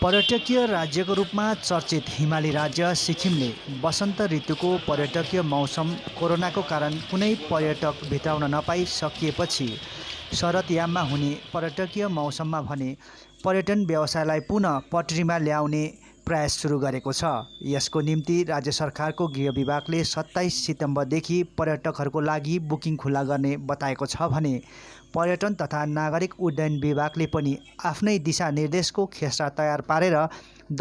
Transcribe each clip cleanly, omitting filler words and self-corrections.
पर्यटकीय राज्यको रूपमा चर्चित हिमाली राज्य सिक्किमले वसन्त ऋतुको पर्यटकीय मौसम कोरोनाको कारण कुनै पर्यटक भित्राउन नपाई सकिएपछि शरदयाममा हुने पर्यटकीय मौसममा भने पर्यटन व्यवसायलाई पुनः पटरीमा ल्याउने प्रयास सुरु गरेको छ। यसको निम्ति राज्य सरकारको गृह विभागले 27 सितम्बरदेखि पर्यटकहरूको लागि बुकिङ खुला गर्ने बताएको छ भने पर्यटन तथा नागरिक उड्डयन विभागले पनि आफ्नै दिशानिर्देशको खेसरा तयार पारेर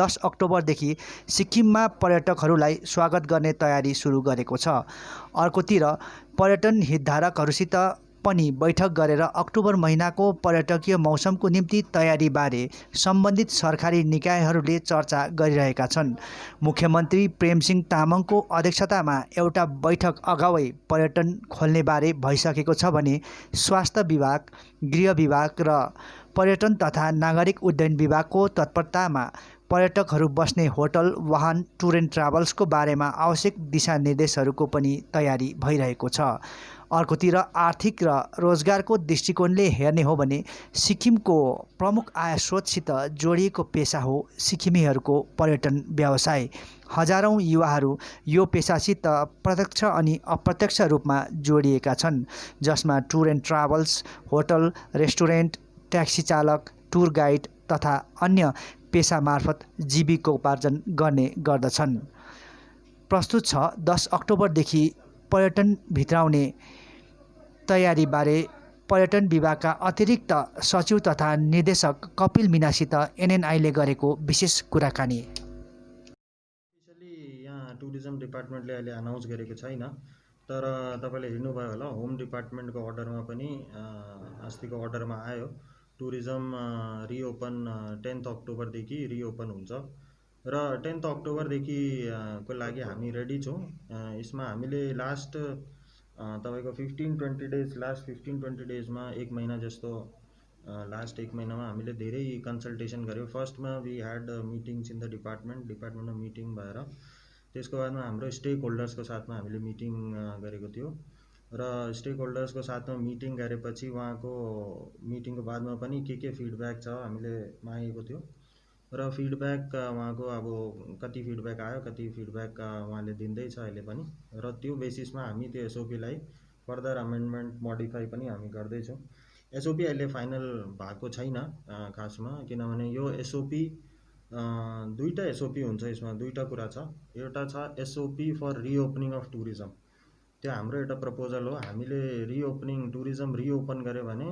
10 अक्टोबरदेखि सिक्किममा पर्यटकहरूलाई स्वागत गर्ने तयारी सुरु गरेको छ। अर्कोतिर पर्यटन हितधारकहरूसित पनि बैठक गरेर अक्टोबर महिनाको पर्यटकीय मौसमको निम्ति तयारीबारे सम्बन्धित सरकारी निकायहरूले चर्चा गरिरहेका छन्। मुख्यमन्त्री प्रेमसिंह तामाङको अध्यक्षतामा एउटा बैठक अगावै पर्यटन खोल्नेबारे भइसकेको छ भने स्वास्थ्य विभाग, गृह विभाग र पर्यटन तथा नागरिक उड्डयन विभागको तत्परतामा पर्यटकहरू बस्ने होटल, वाहन, टुर एन्ड ट्राभल्सको बारेमा आवश्यक दिशानिर्देशहरूको पनि तयारी भइरहेको छ। अर्कोतिर आर्थिक र रोजगारको दृष्टिकोणले हेर्ने हो भने सिक्किमको प्रमुख आय स्रोतसित जोडिएको पेसा हो सिक्किमेहरूको पर्यटन व्यवसाय। हजारौँ युवाहरू यो पेसासित प्रत्यक्ष अनि अप्रत्यक्ष रूपमा जोडिएका छन्, जसमा tour and travels, hotel, restaurant, taxi चालक, टुर गाइड तथा अन्य पेसा मार्फत जीविकोपार्जन गर्ने गर्दछन्। प्रस्तुत छ 10 अक्टोबरदेखि पर्यटन भित्राउने तयारीबारे पर्यटन विभागका अतिरिक्त सचिव तथा निर्देशक कपिल मीनासित एनएनआईले गरेको विशेष कुराकानी। स्पेशली यहाँ टुरिज्म डिपार्टमेन्टले अहिले अनाउन्स गरेको छैन, तर तपाईँले हेर्नुभयो होला होम डिपार्टमेन्टको अर्डरमा पनि अस्तिको अर्डरमा आयो टुरिज्म रिओपन 10 अक्टोबरदेखि रिओपन हुन्छ र 10 अक्टोबरदेखि को लागि हामी रेडी छौँ। यसमा हामीले लास्ट तपाईँको 15-20 डेज लास्ट 15-20 डेजमा एक महिना जस्तो लास्ट एक महिनामा हामीले धेरै कन्सल्टेसन गऱ्यौँ। फर्स्टमा we had meetings in the डिपार्टमेन्टमा मिटिङ भएर त्यसको बादमा हाम्रो स्टेक होल्डर्सको साथमा हामीले मिटिङ गरेको थियो र स्टेक होल्डर्सको साथमा मिटिङ गरेपछि उहाँको मिटिङको बादमा पनि के फिडब्याक छ हामीले मागेको थियो र फिडब्याक उहाँको अब कति फिडब्याक आयो, कति फिडब्याक उहाँले दिँदैछ अहिले पनि र त्यो बेसिसमा हामी त्यो एसओपीलाई फर्दर अमेन्डमेन्ट मोडिफाई पनि हामी गर्दैछौँ। एसओपी अहिले फाइनल भएको छैन खासमा, किनभने यो एसओपी दुईवटा एसओपी हुन्छ। यसमा दुईवटा कुरा छ। एउटा छ SOP for reopening of tourism, त्यो हाम्रो एउटा प्रपोजल हो। हामीले रिओपनिङ टुरिज्म रिओपन गऱ्यो भने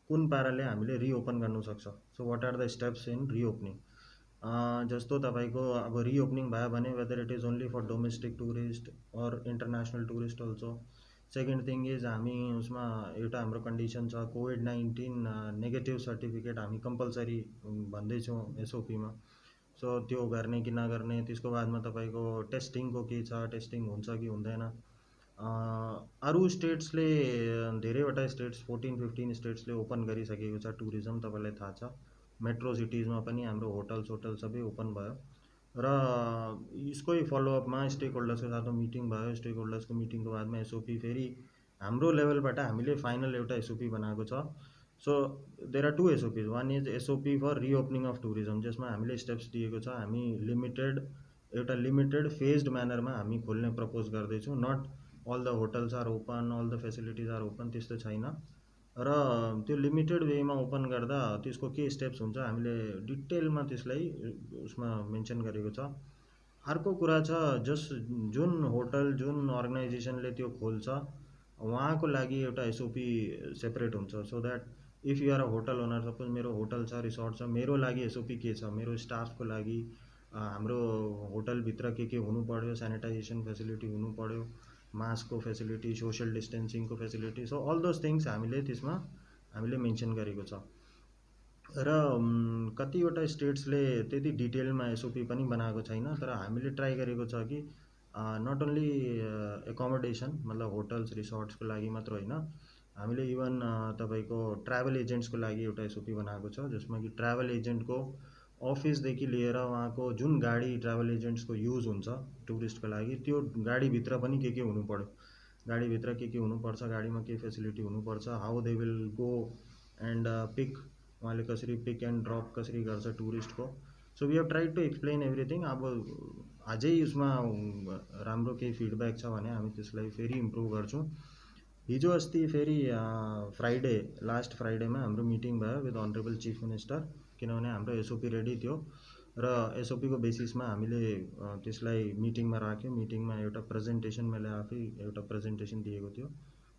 कुन पाराले हामीले रिओपन गर्नु सक्छ, so what are the steps in reopening. जस्तो तपाईँको अब रिओपनिङ भयो भने whether it is only for domestic tourist or international tourist also. Second thing is हामी उसमा एउटा हाम्रो कन्डिसन छ कोभिड-19 नेगेटिभ सर्टिफिकेट हामी कम्पलसरी भन्दैछौँ एसओपीमा। सो त्यो गर्ने कि नगर्ने, त्यसको बादमा तपाईँको टेस्टिङको के छ, टेस्टिङ हुन्छ कि हुँदैन। अरू स्टेट्सले धेरैवटा स्टेट्स 14-15 स्टेट्सले ओपन गरिसकेको छ टुरिज्म, तपाईँलाई थाहा छ। मेट्रो सिटिजमा पनि हाम्रो होटल सबै ओपन भयो र यसकै फलोअपमा स्टेक होल्डर्सको साथमा मिटिङ भयो। स्टेक होल्डर्सको मिटिङको बादमा एसओपी फेरि हाम्रो लेभलबाट हामीले फाइनल एउटा एसओपी बनाएको छ। So there are 2 SOPs, one is SOP for reopening of tourism, जसमा हामीले स्टेप्स दिएको छ। हामी एउटा लिमिटेड फेज्ड म्यानरमा हामी खोल्ने प्रपोज गर्दैछौँ। Not all the hotels are open, all the facilities are open, त्यस्तो छैन र त्यो लिमिटेड वेमा ओपन गर्दा त्यसको के स्टेप्स हुन्छ हामीले डिटेलमा त्यसलाई उसमा मेन्सन गरेको छ। अर्को कुरा छ जुन होटल जुन अर्गनाइजेसनले त्यो खोल्छ उहाँको लागि एउटा एसओपी सेपरेट हुन्छ, so that if you are a hotel owner, suppose मेरो होटल छ, रिसोर्ट छ, मेरो लागि एसओपी के छ, मेरो स्टाफको लागि हाम्रो होटलभित्र के हुनु पर्यो, सेनिटाइजेसन फेसिलिटी हुनु पर्यो, मास्कको फेसिलिटी, सोशल डिस्टेन्सिङको facility, so all those things हामीले त्यसमा हामीले मेन्सन गरेको छ। र कतिवटा स्टेट्सले त्यति डिटेलमा एसओपी पनि बनाएको छैन, तर हामीले ट्राई गरेको छ कि नट ओन्ली एकोमोडेसन मतलब होटल्स रिसोर्ट्सको लागि मात्र होइन, हामीले इभन तपाईँको ट्राभल एजेन्ट्सको लागि एउटा एसओपी बनाएको छ, जसमा कि ट्राभल एजेन्टको अफिसदेखि लिएर उहाँको जुन गाडी ट्राभल एजेन्ट्सको युज हुन्छ टुरिस्टको लागि त्यो गाडीभित्र पनि के हुनु पर्यो, गाडीभित्र के हुनुपर्छ, गाडीमा के फेसिलिटी हुनुपर्छ, how they will go and pick, उहाँले कसरी पिक एन्ड ड्रप कसरी गर्छ टुरिस्टको। So we have tried to explain everything. अब अझै उसमा राम्रो केही फिडब्याक छ भने हामी त्यसलाई फेरि इम्प्रुभ गर्छौँ। हिजो अस्ति फेरि फ्राइडे, लास्ट फ्राइडेमा हाम्रो मिटिङ भयो विथ अनरेबल चिफ मिनिस्टर, किनभने हाम्रो एसओपी रेडी थियो र एसओपीको बेसिसमा हामीले त्यसलाई मिटिङमा राख्यौँ। मिटिङमा एउटा प्रेजेन्टेसन मैले आफै एउटा प्रेजेन्टेसन दिएको थियो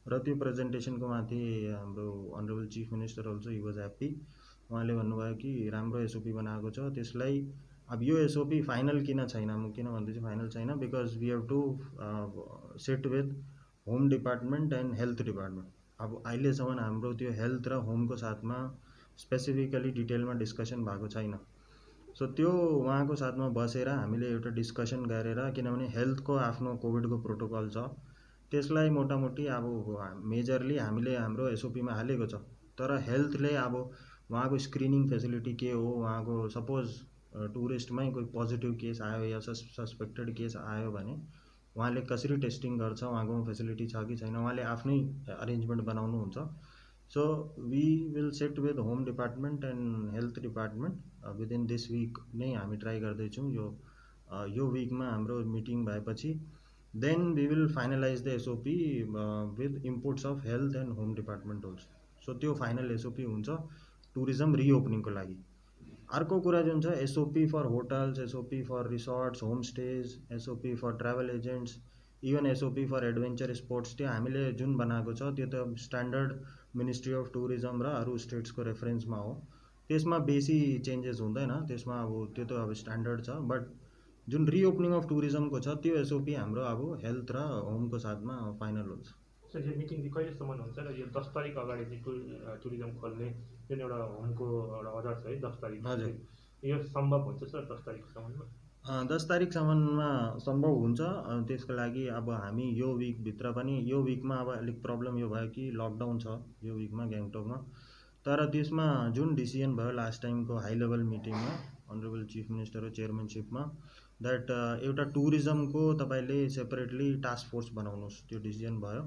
र त्यो प्रेजेन्टेसनको माथि हाम्रो honourable chief minister also he was happy. उहाँले भन्नुभयो कि राम्रो एसओपी बनाएको छ, त्यसलाई अब यो एसओपी फाइनल किन छैन, म किन भन्दैछु फाइनल छैन, because we have to sit with home department and health department. अब अहिलेसम्म हाम्रो त्यो हेल्थ र होमको साथमा स्पेसिफिकली डिटेलमा डिस्कसन भएको छैन। सो त्यो उहाँको साथमा बसेर हामीले एउटा डिस्कसन गरेर, किनभने हेल्थको आफ्नो कोभिडको प्रोटोकल छ, त्यसलाई मोटामोटी अब मेजरली हामीले हाम्रो एसओपीमा हालेको छ। तर हेल्थले अब उहाँको स्क्रिनिङ फेसिलिटी के हो, उहाँको सपोज टुरिस्टमै कोही पोजिटिभ केस आयो या सस्पेक्टेड केस आयो भने उहाँले कसरी टेस्टिङ गर्छ, उहाँको फेसिलिटी छ कि छैन, उहाँले आफ्नै अरेन्जमेन्ट बनाउनुहुन्छ। So we will set with home department and health department within this week नै हामी ट्राई गर्दैछौँ। यो विकमा हाम्रो मिटिङ भएपछि then we will finalise the SOP with inputs of health and home department also. So त्यो final SOP हुन्छ tourism रिओपनिङको लागि। अर्को कुरा जुन छ SOP for hotels, SOP for resorts, homestays, SOP for travel agents, even SOP for adventure sports, त्यो हामीले जुन बनाएको छ त्यो त स्ट्यान्डर्ड मिनिस्ट्री अफ टुरिज्म र अरू स्टेट्सको रेफरेन्समा हो, त्यसमा बेसी चेन्जेस हुँदैन, त्यसमा अब त्यो त अब स्ट्यान्डर्ड छ। बट जुन रिओपनिङ अफ टुरिज्मको छ त्यो एसओपी हाम्रो अब हेल्थ र होमको साथमा फाइनल हुन्छ। सर यो मिटिङ चाहिँ कहिलेसम्म हुन्छ र यो 10 तारिक अगाडि चाहिँ टुरिज्म खोल्ने जुन एउटा होमको एउटा अर्डर छ है 10 तारिक, हजुर, यो सम्भव हुन्छ सर 10 तारिकसम्ममा? 10 तारिकसम्ममा सम्भव हुन्छ। त्यसको लागि अब हामी यो विकभित्र पनि, यो विकमा अब अलिक प्रब्लम यो भयो कि लकडाउन छ यो विकमा गान्तोकमा, तर त्यसमा जुन डिसिजन भयो लास्ट टाइमको हाई लेभल मिटिङमा अनरेबल चिफ मिनिस्टरको चेयरम्यानसिपमा, द्याट एउटा टुरिज्मको तपाईँले सेपरेटली टास्क फोर्स बनाउनुहोस्, त्यो डिसिजन भयो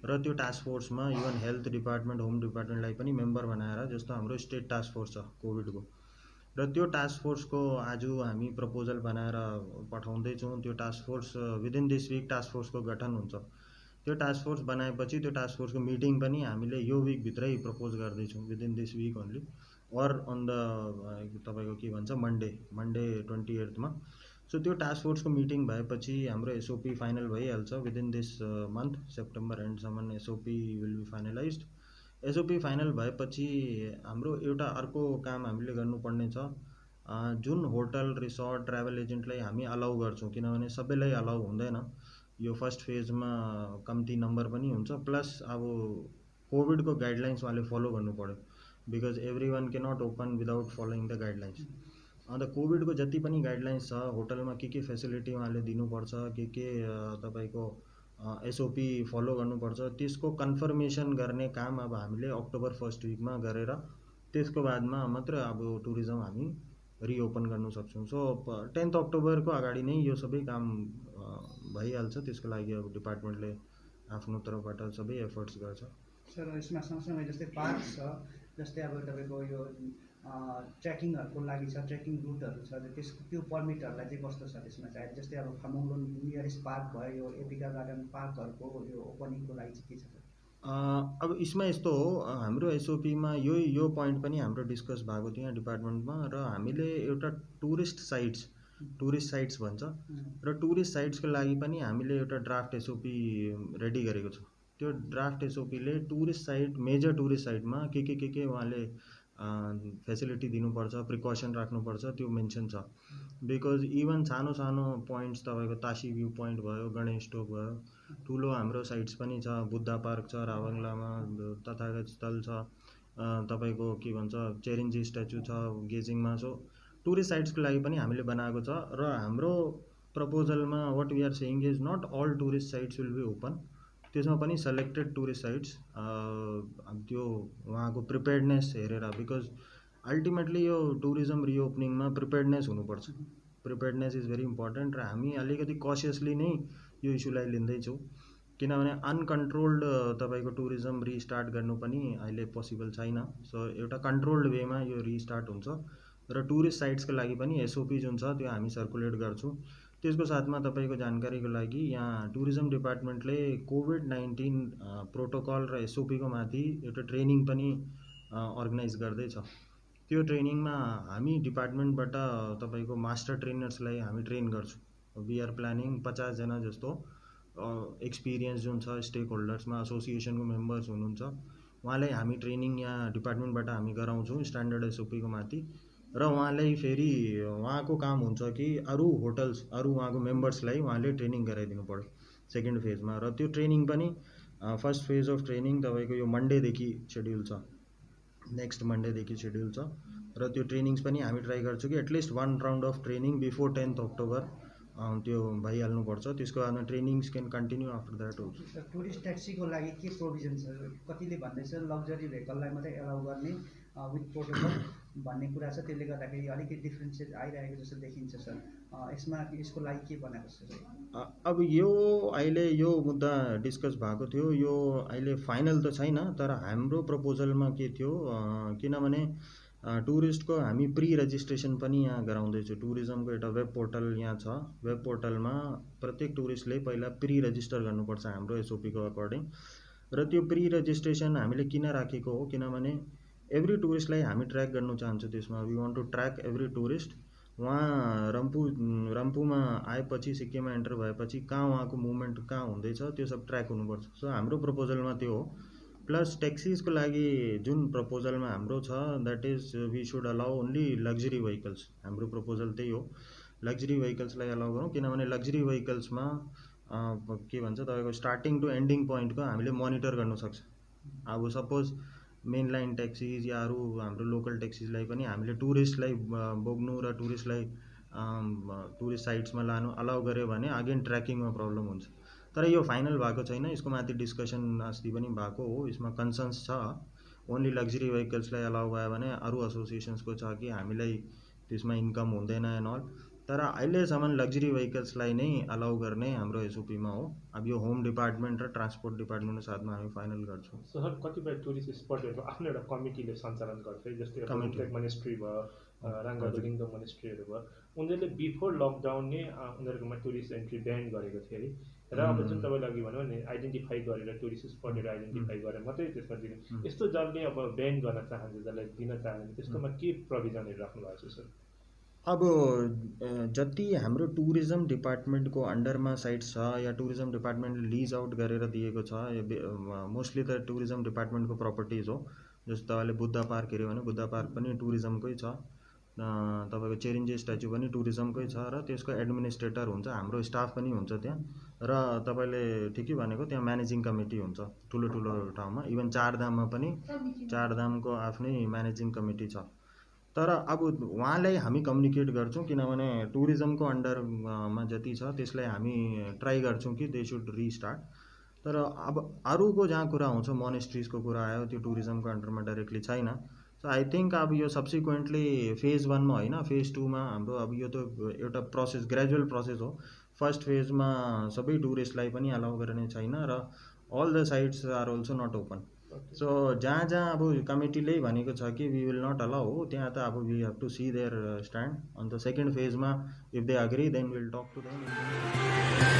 र त्यो टास्क फोर्समा इभन हेल्थ डिपार्टमेन्ट, होम डिपार्टमेन्टलाई पनि मेम्बर बनाएर, जस्तो हाम्रो स्टेट टास्क फोर्स छ कोभिडको, र त्यो टास्क फोर्सको आज हामी प्रपोजल बनाएर पठाउँदैछौँ। त्यो task force within this week task फोर्सको गठन हुन्छ। त्यो टास्क फोर्स बनाएपछि त्यो टास्क फोर्सको मिटिङ पनि हामीले यो विकभित्रै प्रपोज गर्दैछौँ within this week only, or on the तपाईँको के भन्छ मन्डे 28मा। सो त्यो टास्क फोर्सको मिटिङ भएपछि हाम्रो एसओपी फाइनल भइहाल्छ विदिन दिस मन्थ, सेप्टेम्बर एन्डसम्म SOP will be finalized. SOP final भएपछि हाम्रो एउटा अर्को काम हामीले गर्नुपर्ने छ, जुन होटल, रिसोर्ट, ट्राभल एजेन्टलाई हामी अलाउ गर्छौँ, किनभने सबैलाई अलाउ हुँदैन, यो फर्स्ट फेजमा कम्ती नम्बर पनि हुन्छ, प्लस अब कोभिडको गाइडलाइन्स उहाँले फलो गर्नु पऱ्यो, because everyone can not open without following the guidelines. अन्त कोभिडको जति पनि गाइडलाइन्स छ, होटलमा के फेसिलिटी उहाँले दिनुपर्छ, के तपाईँको एसओपी फलो गर्नुपर्छ, त्यसको कन्फर्मेसन गर्ने काम अब हामीले अक्टोबर फर्स्ट विकमा गरेर त्यसको बादमा मात्र अब टुरिज्म हामी रिओपन गर्नु सक्छौँ। सो 10 अक्टोबरको अगाडि नै यो सबै काम भइहाल्छ। त्यसको लागि अब डिपार्टमेन्टले आफ्नो तर्फबाट सबै एफर्ट्स गर्छ। सर यसमा सँगसँगै जस्तै पार्क छ, जस्तै अब तपाईँको यो ट्रेकिङहरूको लागि छ, ट्रेकिङ रुटहरू छ, त्यसको त्यो पर्मिटहरूलाई चाहिँ कस्तो छ त्यसमा चाहिँ? जस्तै अब फामोङलोन नियरेस्ट पार्क भयो, यो एपिका गार्डन पार्कहरूको यो ओपनिङको लागि चाहिँ के छ? अब यसमा यस्तो हो, हाम्रो एसओपीमा यो पोइन्ट पनि हाम्रो डिस्कस भएको थियो यहाँ डिपार्टमेन्टमा, र हामीले एउटा टुरिस्ट साइट्स भन्छ, र टुरिस्ट साइट्सको लागि पनि हामीले एउटा ड्राफ्ट एसओपी रेडी गरेको छ। त्यो ड्राफ्ट एसओपीले टुरिस्ट साइट, मेजर टुरिस्ट साइटमा के उहाँले फेसिलिटी दिनुपर्छ, प्रिकसन राख्नुपर्छ, त्यो मेन्सन छ। बिकज इभन सानो सानो पोइन्ट्स तपाईँको तासी भ्यू पोइन्ट भयो, गणेश टोक भयो, ठुलो हाम्रो साइट्स पनि छ, बुद्ध पार्क छ, रावङलामा तथागत स्थल छ, तपाईँको के भन्छ चेरिन्जी स्ट्याचु छ गेजिङमा। सो टुरिस्ट साइट्सको लागि पनि हामीले बनाएको छ, र हाम्रो प्रपोजलमा what we are saying is not all tourist sites will be open, त्यसमा पनि सेलेक्टेड टुरिस्ट साइट्स त्यो उहाँको प्रिपेयर्डनेस हेरेर, बिकज अल्टिमेटली यो टुरिज्म रिओपनिङमा प्रिपेयर्डनेस हुनुपर्छ। प्रिपेयर्डनेस इज भेरी इम्पोर्टेन्ट र हामी अलिकति कसियसली नै यो इस्युलाई लिँदैछौँ, किनभने अनकन्ट्रोल्ड तपाईँको टुरिज्म रिस्टार्ट गर्नु पनि अहिले पोसिबल छैन। सो एउटा कन्ट्रोल्ड वेमा यो रिस्टार्ट हुन्छ र टुरिस्ट साइट्सको लागि पनि एसओपी जुन छ त्यो हामी सर्कुलेट गर्छौँ। त्यसको साथमा तपाईँको जानकारीको लागि यहाँ टुरिज्म डिपार्टमेन्टले कोभिड-19 प्रोटोकल र एसओपीको माथि एउटा ट्रेनिङ पनि अर्गनाइज गर्दैछ। त्यो ट्रेनिङमा हामी डिपार्टमेन्टबाट तपाईँको मास्टर ट्रेनर्सलाई हामी ट्रेन गर्छौँ। वी आर प्लानिङ 50 जना जस्तो एक्सपिरियन्स जुन छ स्टेक होल्डर्समा एसोसिएसनको मेम्बर्स हुनुहुन्छ, उहाँलाई हामी ट्रेनिङ यहाँ डिपार्टमेन्टबाट हामी गराउँछौँ स्ट्यान्डर्ड एसओपीको माथि। र उहाँलाई फेरि उहाँको काम हुन्छ कि अरू होटल्स अरू उहाँको मेम्बर्सलाई उहाँले ट्रेनिङ गराइदिनु पऱ्यो सेकेन्ड फेजमा। र त्यो ट्रेनिङ पनि फर्स्ट फेज अफ ट्रेनिङ तपाईँको यो मन्डेदेखि सेड्युल छ, नेक्स्ट मन्डेदेखि सेड्युल छ। र त्यो ट्रेनिङ्स पनि हामी ट्राई गर्छौँ कि at least 1 round of training before 10 October त्यो भइहाल्नुपर्छ। त्यसको बादमा trainings can continue after that also. Tourist ट्याक्सीको लागि के प्रोभिजन छ? कतिले भन्दैछ लग्जरी भेहिकललाई मात्रै एलाउ गर्ने विथ प्रोटोकल भन्ने कुरा छ, त्यसले गर्दाखेरि अलिकति डिफ्रेन्सेस आइरहेको जस्तो देखिन्छ सर। यसको लागि के बनाएको छ? अब यो अहिले यो मुद्दा डिस्कस भएको थियो, यो अहिले फाइनल त छैन, तर हाम्रो प्रपोजलमा के थियो किनभने टुरिस्टको हामी प्री रजिस्ट्रेसन पनि यहाँ गराउँदैछौँ। टुरिज्मको एउटा वेब पोर्टल यहाँ छ, वेब पोर्टलमा प्रत्येक टुरिस्टले पहिला प्री रजिस्टर गर्नुपर्छ हाम्रो एसओपीको अकर्डिङ। र त्यो प्री रजिस्ट्रेसन हामीले किन राखेको हो, किनभने एभ्री टुरिस्टलाई हामी ट्र्याक गर्नु चाहन्छौँ त्यसमा। We want to track every tourist. उहाँ रम्फूमा आएपछि सिक्किममा एन्टर भएपछि कहाँ उहाँको मुभमेन्ट कहाँ हुँदैछ त्यो सब ट्र्याक हुनुपर्छ। सो हाम्रो प्रपोजलमा त्यो हो। प्लस ट्याक्सिजको लागि जुन प्रपोजलमा हाम्रो छ that is we should allow only luxury vehicles. हाम्रो प्रपोजल त्यही हो, लग्जरी भेहिकल्सलाई अलाउ गरौँ, किनभने लग्जरी भेहिकल्समा के भन्छ तपाईँको स्टार्टिङ टु एन्डिङ पोइन्टको हामीले मोनिटर गर्न सक्छ। अब सपोज मेन लाइन ट्याक्सिज या अरू हाम्रो लोकल ट्याक्सिजलाई पनि हामीले टुरिस्टलाई बोक्नु र टुरिस्टलाई टुरिस्ट साइट्समा लानु अलाउ गऱ्यो भने अगेन ट्र्याकिङमा प्रब्लम हुन्छ। तर यो फाइनल भएको छैन, यसको माथि डिस्कसन अस्ति पनि भएको हो। यसमा कन्सर्न्स छ ओन्ली लग्जरी भेहिकल्सलाई अलाउ भयो भने अरू एसोसिएसन्सको छ कि हामीलाई त्यसमा इन्कम हुँदैन एन्ड अल। तर अहिलेसम्म लग्जरी भेहिकल्सलाई नै अलाउ गर्ने हाम्रो एसओपीमा हो। अब यो होम डिपार्टमेन्ट र ट्रान्सपोर्ट डिपार्टमेन्टको साथमा हामी फाइनल गर्छौँ। सर कतिपय टुरिस्ट स्पटहरू आफ्नो एउटा कमिटीले सञ्चालन गर्छ, जस्तै कमिटी मोनेस्ट्री भयो, राङ्गाको लिङ्गम मोनेस्ट्रीहरू भयो, उनीहरूले बिफोर लकडाउन नै उनीहरूकोमा टुरिस्ट एन्ट्री ब्यान गरेको थियो अरे। र अब जुन तपाईँले अघि भन्यो भने आइडेन्टिफाई गरेर टुरिस्ट स्पटहरू आइडेन्टिफाई गरेर मात्रै त्यसमा दिने, यस्तो जसले अब ब्यान गर्न चाहन्छ, जसलाई दिन चाहन्छ, त्यसकोमा के प्रोभिजनहरू राख्नु भएको छ सर? अब जति हाम्रो टुरिज्म डिपार्टमेन्टको अन्डरमा साइट्स छ या टुरिज्म डिपार्टमेन्टले लिज आउट गरेर दिएको छ, मोस्टली त टुरिज्म डिपार्टमेन्टको प्रपर्टिज हो। जस्तो तपाईँले बुद्ध पार्क हेऱ्यो भने बुद्ध पार्क पनि टुरिज्मकै छ, तपाईँको चेरिन्जे स्ट्याचु पनि टुरिज्मकै छ र त्यसको एडमिनिस्ट्रेटर हुन्छ, हाम्रो स्टाफ पनि हुन्छ त्यहाँ। र तपाईँले ठिकै भनेको त्यहाँ म्यानेजिङ कमिटी हुन्छ ठुलो ठुलो ठाउँमा, इभन चारधाममा पनि चारधामको आफ्नै म्यानेजिङ कमिटी छ। तर अब उहाँलाई हामी कम्युनिकेट गर्छौँ, किनभने टुरिज्मको अन्डरमा जति छ त्यसलाई हामी ट्राई गर्छौँ कि दे सुड रिस्टार्ट। तर अब अरूको जहाँ कुरा आउँछ, मोनेस्ट्रिजको कुरा आयो, त्यो टुरिज्मको अन्डरमा डाइरेक्टली छैन। सो आई थिङ्क अब यो सब्सिक्वेन्टली फेज 1 मा होइन, फेज 2 मा हाम्रो अब यो त एउटा प्रोसेस ग्रेजुअल प्रोसेस हो। फर्स्ट फेजमा सबै टुरिस्टलाई पनि अलाउ गर्ने छैन र all the sites are also not open. So जहाँ जहाँ अब कमिटीले भनेको छ कि वी विल नट अलाउ हो, त्यहाँ त अब we have to see their stand. अन्त सेकेन्ड फेजमा if they agree then will talk to them.